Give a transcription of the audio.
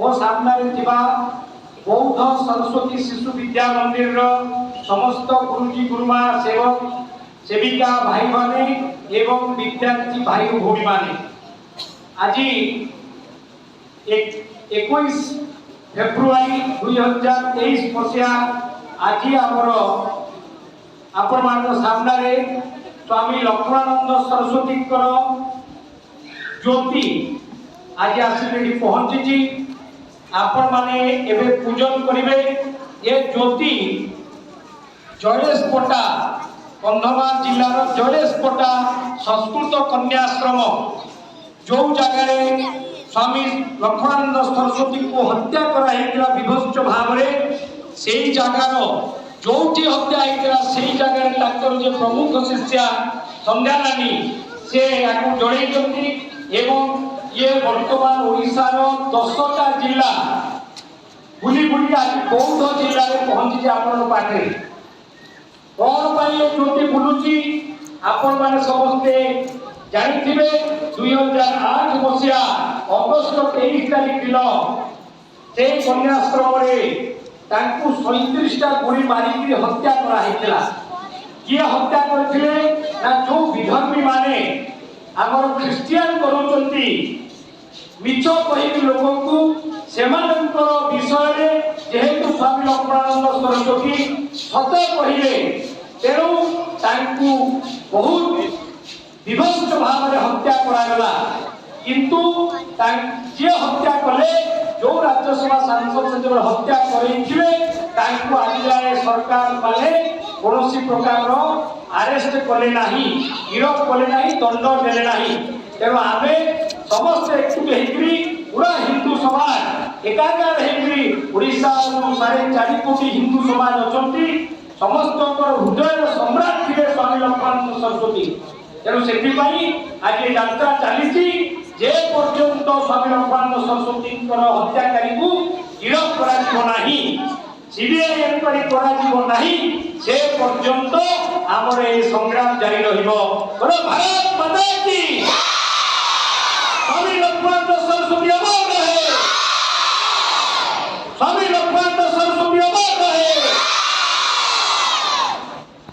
मो सामने बौद्ध सरस्वती शिशु विद्या मंदिर समस्त गुरुजी गुरुमा सेवक सेविका भाई माने एवं विद्यार्थी भाई भौणी माने आज 21 फेब्रुआरी 2023 मसीहा आज आमर आपण मान सामने स्वामी लक्ष्मणानंद सरस्वती ज्योति आज आसिक पहुंची आपण माने एबे पूजन करिवे। ये ज्योति जयेशपटा कंधमाल जिलार जयेशपटा संस्कृत कन्याश्रम जो जगह स्वामी लक्ष्मणानंद सरस्वती को हत्या करा विभत्स भाव से जगार जो हत्या से जगह ताकर जो प्रमुख शिष्या संध्या रानी से जड़े एवं ये वर्तमान ओडिशार 10टा जिला बुली बुली आज बौद्ध जिले में पहुंची आपण पाखे कौन पाई ज्योति बुलुची आपण माने समस्ते जानिथिबे 2008 मसीहा अगस्त 23 तारीख दिन से कन्याश्रम तांकु 37टा गुली मारिक हत्या करा हैतिला। किए हत्या करथिले ना जो विधर्मी माने आमर ख्रिस्टियन करूचंती मिछ कहि लोगों को सेमानंकर विषय जेहेतु स्वामी लक्ष्मणानंद सरस्वती सत कहिले तेणु तांकु बहुत विभत्स भाव में हत्या करागला किंतु जे हत्या कले जो राज्यसभा सांसद से जो हत्या करेथिले तांकु आज जाए सरकार माने कौन प्रकार अरेस्ट कले नहीं गिरफ कले नहीं दंड देले नहीं। तेणु आम समस्त एक पूरा हिंदू समाज एकाकार ओडिशा 4.5 कोटी हिंदू समाज अच्छा समस्त हृदय सम्राट थे स्वामी लक्ष्मणानंद सरस्वती। तेणु से आज ये यात्रा चली जे पर्यंत स्वामी लक्ष्मणानंद सरस्वती हत्याकारी को गिरफ करा सीबीआई इनक्वारी करा से पर्यंत आमर ये संग्राम जारी रहिबो। भारत माता की